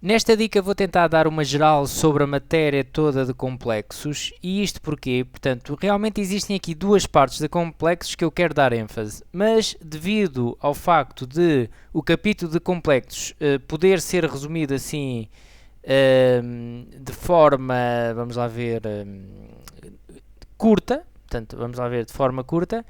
Nesta dica vou tentar dar uma geral sobre a matéria toda de complexos, e isto porque, portanto, realmente existem aqui duas partes de complexos que eu quero dar ênfase, mas devido ao facto de o capítulo de complexos poder ser resumido assim de forma, vamos lá ver, curta, portanto, vamos lá ver de forma curta,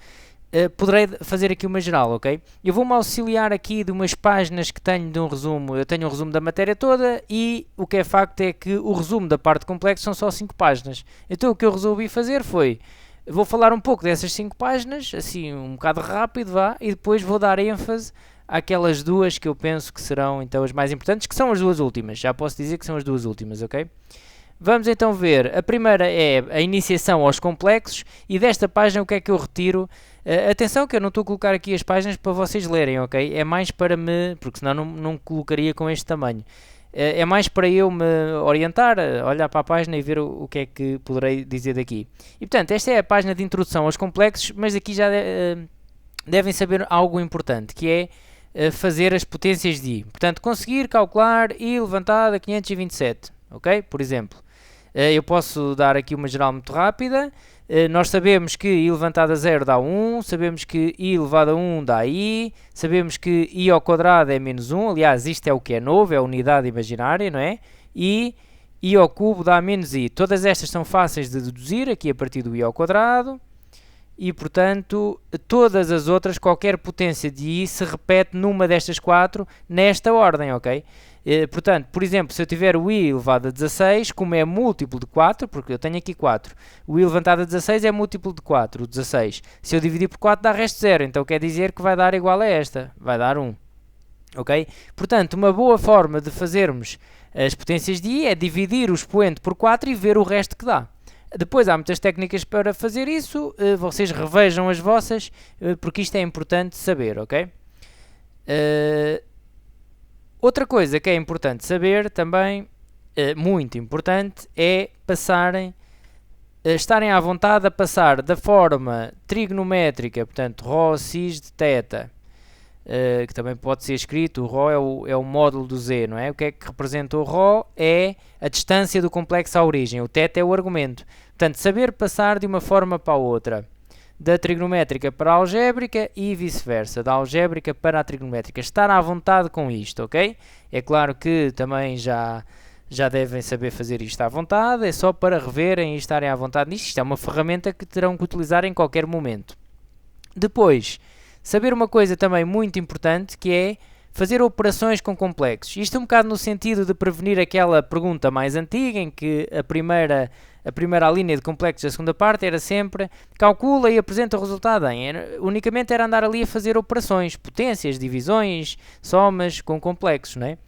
poderei fazer aqui uma geral, ok? Eu vou-me auxiliar aqui de umas páginas que tenho de um resumo. Eu tenho um resumo da matéria toda e o que é facto é que o resumo da parte complexa são só 5 páginas. Então o que eu resolvi fazer foi, vou falar um pouco dessas 5 páginas, assim um bocado rápido, vá, e depois vou dar ênfase àquelas duas que eu penso que serão então as mais importantes, que são as duas últimas. Já posso dizer que são as duas últimas, ok? Vamos então ver, a primeira é a iniciação aos complexos e desta página o que é que eu retiro? Atenção que eu não estou a colocar aqui as páginas para vocês lerem, ok? É mais para me, porque senão não colocaria com este tamanho. É mais para eu me orientar, olhar para a página e ver o que é que poderei dizer daqui. E portanto, esta é a página de introdução aos complexos, mas aqui já devem saber algo importante, que é fazer as potências de I. Portanto, conseguir calcular I elevado a 527, ok? Por exemplo. Eu posso dar aqui uma geral muito rápida. Nós sabemos que I elevado a 0 dá 1, sabemos que I elevado a 1 dá I, sabemos que I ao quadrado é menos 1, aliás, isto é o que é novo, é a unidade imaginária, não é? E I ao cubo dá menos I. Todas estas são fáceis de deduzir, aqui a partir do I ao quadrado, e portanto, todas as outras, qualquer potência de I se repete numa destas quatro, nesta ordem, ok? Portanto, por exemplo, se eu tiver o I elevado a 16, como é múltiplo de 4, porque eu tenho aqui 4, o I elevado a 16 é múltiplo de 4, o 16. Se eu dividir por 4 dá resto 0, então quer dizer que vai dar igual a esta, vai dar 1. Ok? Portanto, uma boa forma de fazermos as potências de I é dividir o expoente por 4 e ver o resto que dá. Depois há muitas técnicas para fazer isso, vocês revejam as vossas, porque isto é importante saber, ok? Outra coisa que é importante saber também, muito importante, é estarem à vontade a passar da forma trigonométrica, portanto, ρ cis de θ, que também pode ser escrito, o ρ é o módulo do z, não é? O que é que representa o ρ? É a distância do complexo à origem, o θ é o argumento. Portanto, saber passar de uma forma para a outra, da trigonométrica para a algébrica e vice-versa, da algébrica para a trigonométrica. Estar à vontade com isto, ok? É claro que também já devem saber fazer isto à vontade, é só para reverem e estarem à vontade nisto. Isto é uma ferramenta que terão que utilizar em qualquer momento. Depois, saber uma coisa também muito importante, que é fazer operações com complexos. Isto um bocado no sentido de prevenir aquela pergunta mais antiga, em que a primeira linha de complexos da segunda parte era sempre calcula e apresenta o resultado em. Unicamente era andar ali a fazer operações, potências, divisões, somas com complexos, não é?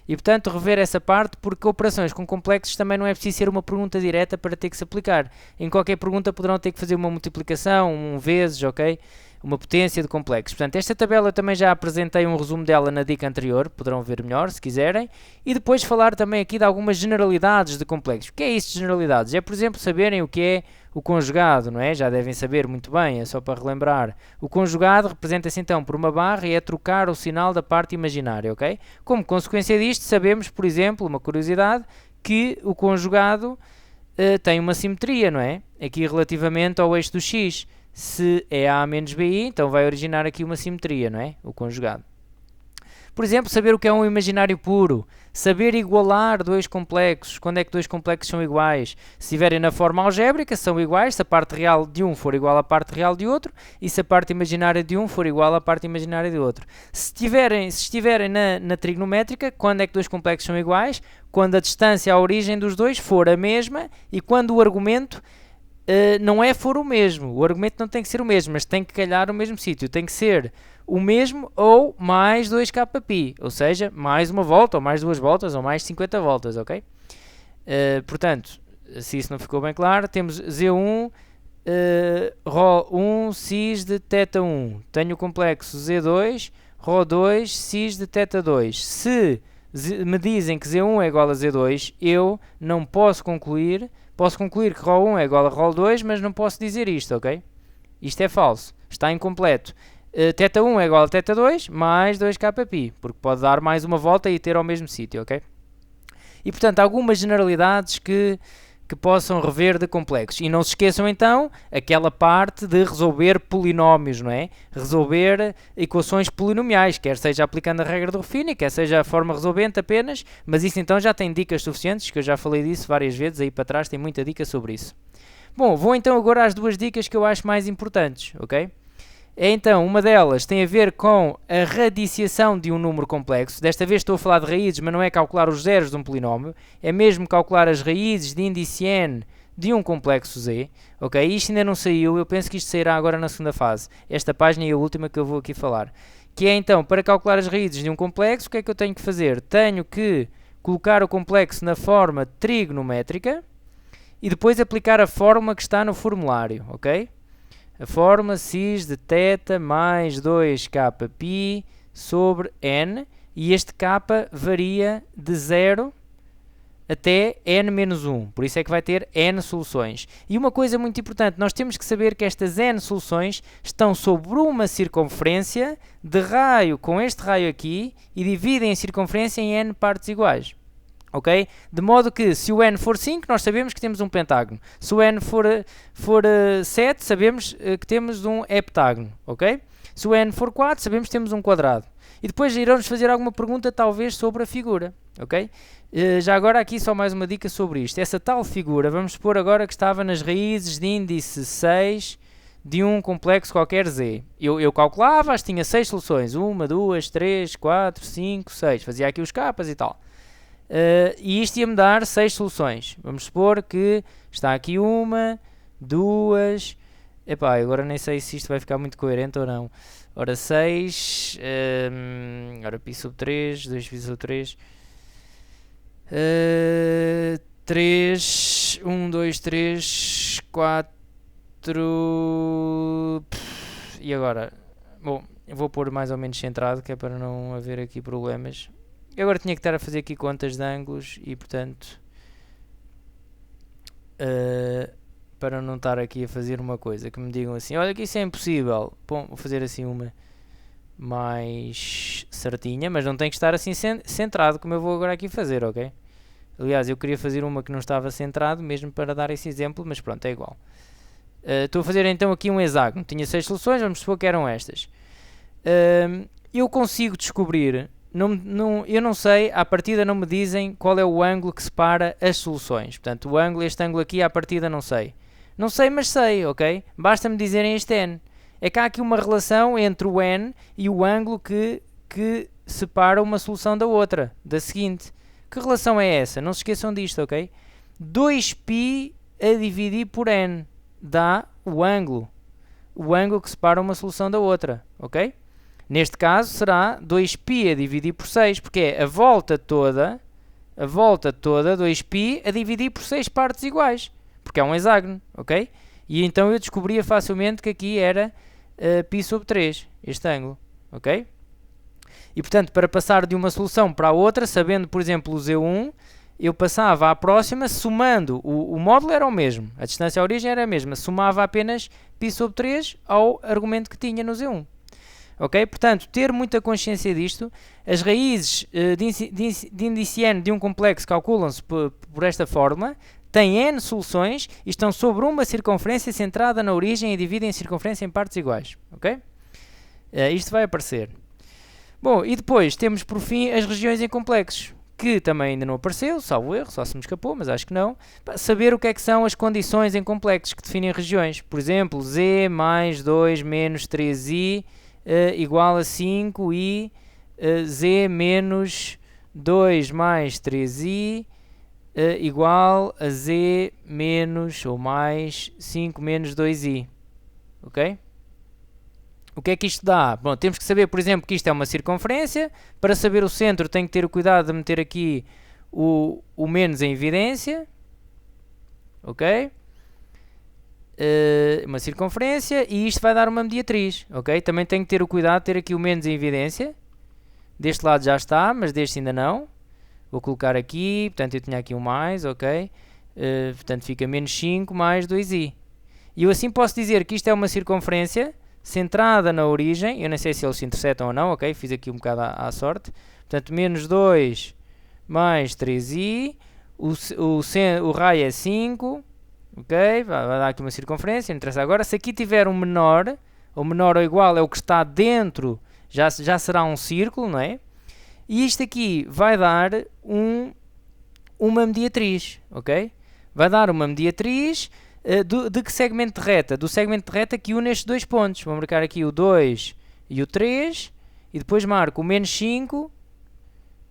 E portanto rever essa parte, porque operações com complexos também não é preciso ser uma pergunta direta para ter que se aplicar. Em qualquer pergunta poderão ter que fazer uma multiplicação, um vezes, ok? Uma potência de complexos. Portanto, esta tabela também já apresentei um resumo dela na dica anterior, poderão ver melhor se quiserem. E depois falar também aqui de algumas generalidades de complexos. O que é isso de generalidades? É, por exemplo, saberem o que é o conjugado, não é? Já devem saber muito bem, é só para relembrar. O conjugado representa-se então por uma barra e é trocar o sinal da parte imaginária, ok? Como consequência disto, sabemos, por exemplo, uma curiosidade, que o conjugado tem uma simetria, não é? Aqui relativamente ao eixo do x. Se é A menos BI, então vai originar aqui uma simetria, não é? O conjugado. Por exemplo, saber o que é um imaginário puro. Saber igualar dois complexos. Quando é que dois complexos são iguais? Se estiverem na forma algébrica, são iguais. Se a parte real de um for igual à parte real de outro. E se a parte imaginária de um for igual à parte imaginária de outro. Se estiverem na trigonométrica, quando é que dois complexos são iguais? Quando a distância à origem dos dois for a mesma e quando o argumento não for o mesmo. O argumento não tem que ser o mesmo, mas tem que calhar o mesmo sítio. Tem que ser o mesmo ou mais 2kπ, ou seja, mais uma volta, ou mais duas voltas, ou mais 50 voltas, ok? Portanto, se isso não ficou bem claro, temos Z1, ρ1, cis de θ1. Tenho o complexo Z2, ρ2, cis de θ2. Se me dizem que Z1 é igual a Z2, eu não posso concluir. Posso concluir que ρ1 é igual a ρ2, mas não posso dizer isto, ok? Isto é falso, está incompleto. θ1 é igual a θ2 mais 2kπ, porque pode dar mais uma volta e ter ao mesmo sítio, ok? E portanto, algumas generalidades que possam rever de complexos. E não se esqueçam então aquela parte de resolver polinómios, não é? Resolver equações polinomiais, quer seja aplicando a regra do Ruffini, quer seja a forma resolvente apenas, mas isso então já tem dicas suficientes, que eu já falei disso várias vezes, aí para trás tem muita dica sobre isso. Bom, vou então agora às duas dicas que eu acho mais importantes, ok? Então, uma delas tem a ver com a radiciação de um número complexo. Desta vez estou a falar de raízes, mas não é calcular os zeros de um polinómio. É mesmo calcular as raízes de índice n de um complexo z. Ok? Isto ainda não saiu, eu penso que isto sairá agora na segunda fase. Esta página é a última que eu vou aqui falar. Que é então, para calcular as raízes de um complexo, o que é que eu tenho que fazer? Tenho que colocar o complexo na forma trigonométrica e depois aplicar a fórmula que está no formulário. Ok? A fórmula cis de θ mais 2kπ sobre n, e este k varia de 0 até n menos 1, por isso é que vai ter n soluções. E uma coisa muito importante, nós temos que saber que estas n soluções estão sobre uma circunferência de raio com este raio aqui e dividem a circunferência em n partes iguais. Ok? De modo que se o n for 5, nós sabemos que temos um pentágono. Se o n for 7, sabemos que temos um heptágono. Ok? Se o n for 4, sabemos que temos um quadrado. E depois irão-nos fazer alguma pergunta, talvez, sobre a figura. Ok? Já agora aqui só mais uma dica sobre isto. Essa tal figura, vamos supor agora que estava nas raízes de índice 6 de um complexo qualquer z. Eu calculava, tinha 6 soluções. 1, 2, 3, 4, 5, 6. Fazia aqui os capas e tal. E isto ia-me dar 6 soluções. Vamos supor que está aqui uma, duas... Epá, agora nem sei se isto vai ficar muito coerente ou não. Ora 6, ora π sobre 3, 2π sobre 3, 3, 1, 2, 3, 4, e agora? Bom, eu vou pôr mais ou menos centrado, que é para não haver aqui problemas. Eu agora tinha que estar a fazer aqui contas de ângulos e, portanto, para não estar aqui a fazer uma coisa que me digam assim, olha que isso é impossível. Bom, vou fazer assim uma mais certinha, mas não tem que estar assim centrado como eu vou agora aqui fazer, ok? Aliás, eu queria fazer uma que não estava centrado, mesmo para dar esse exemplo, mas pronto, é igual. Estou a fazer então aqui um hexágono. Tinha 6 soluções, vamos supor que eram estas. Eu consigo descobrir... eu não sei, à partida não me dizem qual é o ângulo que separa as soluções. Portanto, este ângulo aqui à partida não sei. Não sei, mas sei, ok? Basta-me dizerem este n. É que há aqui uma relação entre o n e o ângulo que separa uma solução da outra, da seguinte. Que relação é essa? Não se esqueçam disto, ok? 2π a dividir por n dá o ângulo que separa uma solução da outra, ok? Neste caso será 2π a dividir por 6, porque é a volta toda 2π a dividir por 6 partes iguais, porque é um hexágono, ok? E então eu descobria facilmente que aqui era π sobre 3, este ângulo, ok? E portanto, para passar de uma solução para a outra, sabendo por exemplo o Z1, eu passava à próxima somando, o módulo era o mesmo, a distância à origem era a mesma, somava apenas π sobre 3 ao argumento que tinha no Z1. Ok? Portanto, ter muita consciência disto. As raízes de índice n de um complexo calculam-se por esta fórmula, têm n soluções e estão sobre uma circunferência centrada na origem e dividem a circunferência em partes iguais. Ok? Isto vai aparecer. Bom, e depois temos por fim as regiões em complexos, que também ainda não apareceu, salvo erro, só se me escapou, mas acho que não. Para saber o que é que são as condições em complexos que definem regiões. Por exemplo, z mais 2 menos 3i igual a 5 e z menos 2 mais 3i igual a z menos ou mais 5 menos 2i. Ok? O que é que isto dá? Bom, temos que saber, por exemplo, que isto é uma circunferência. Para saber o centro tenho que ter o cuidado de meter aqui o menos em evidência. Ok? Uma circunferência e isto vai dar uma mediatriz, ok? Também tenho que ter o cuidado de ter aqui o menos em evidência. Deste lado já está, mas deste ainda não. Vou colocar aqui, portanto eu tinha aqui um mais, ok? Portanto fica menos 5 mais 2i. E eu assim posso dizer que isto é uma circunferência centrada na origem. Eu nem sei se eles se interceptam ou não, ok? Fiz aqui um bocado à sorte. Portanto menos 2 mais 3i, o raio é 5, ok? Vai dar aqui uma circunferência, não interessa agora. Se aqui tiver um menor, ou menor ou igual é o que está dentro, já será um círculo, não é? E isto aqui vai dar uma mediatriz, ok? Vai dar uma mediatriz de que segmento de reta? Do segmento de reta que une estes dois pontos. Vou marcar aqui o 2 e o 3, e depois marco o menos 5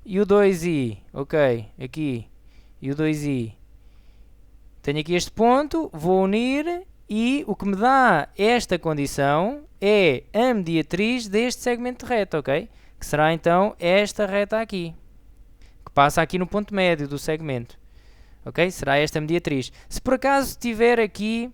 e o 2i, ok? Aqui, e o 2i. Tenho aqui este ponto, vou unir, e o que me dá esta condição é a mediatriz deste segmento de reta, ok? Que será então esta reta aqui, que passa aqui no ponto médio do segmento, ok? Será esta mediatriz. Se por acaso tiver aqui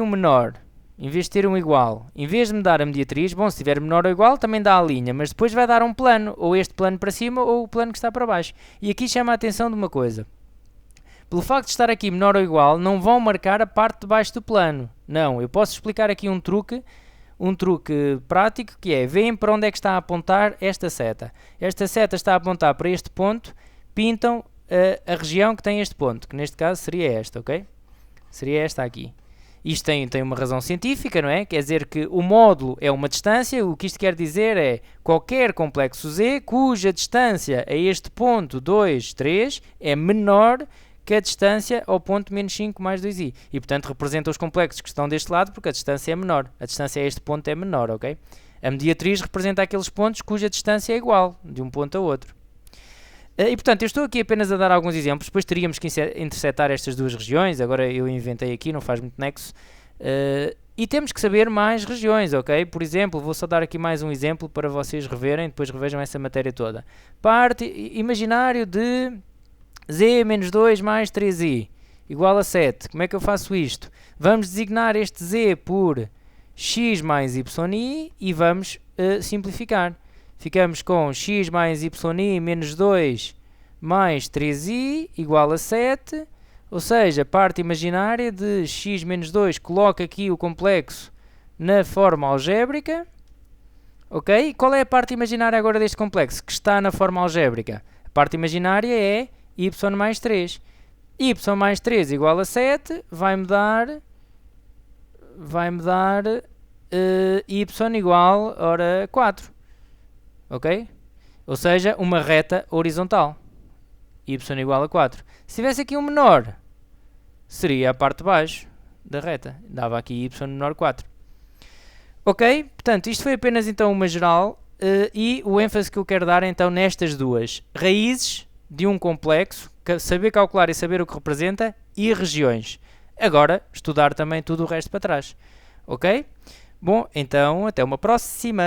um menor, em vez de ter um igual, em vez de me dar a mediatriz, bom, se tiver menor ou igual também dá a linha, mas depois vai dar um plano, ou este plano para cima ou o plano que está para baixo. E aqui chama a atenção de uma coisa. Pelo facto de estar aqui menor ou igual, não vão marcar a parte de baixo do plano. Não, eu posso explicar aqui um truque prático, que é, veem para onde é que está a apontar esta seta. Esta seta está a apontar para este ponto, pintam a região que tem este ponto, que neste caso seria esta, ok? Seria esta aqui. Isto tem uma razão científica, não é? Quer dizer que o módulo é uma distância, o que isto quer dizer é qualquer complexo Z cuja distância a este ponto 2, 3 é menor que a distância ao ponto menos 5 mais 2i. E, portanto, representa os complexos que estão deste lado porque a distância é menor. A distância a este ponto é menor, ok? A mediatriz representa aqueles pontos cuja distância é igual, de um ponto a outro. E, portanto, eu estou aqui apenas a dar alguns exemplos, depois teríamos que intersetar estas duas regiões, agora eu inventei aqui, não faz muito nexo, e temos que saber mais regiões, ok? Por exemplo, vou só dar aqui mais um exemplo para vocês reverem, depois revejam essa matéria toda. Parte imaginário de z menos 2 mais 3i, igual a 7. Como é que eu faço isto? Vamos designar este z por x mais yi e vamos simplificar. Ficamos com x mais yi menos 2 mais 3i igual a 7, ou seja, parte imaginária de x menos 2, coloca aqui o complexo na forma algébrica, ok? E qual é a parte imaginária agora deste complexo que está na forma algébrica? A parte imaginária é y mais 3. Y mais 3 igual a 7 vai-me dar y igual a 4. Ok? Ou seja, uma reta horizontal. Y igual a 4. Se tivesse aqui um menor, seria a parte de baixo da reta. Dava aqui y menor 4. Ok? Portanto, isto foi apenas então uma geral e o ênfase que eu quero dar então nestas duas. Raízes de um complexo, saber calcular e saber o que representa, e regiões. Agora, estudar também tudo o resto para trás. Ok? Bom, então até uma próxima!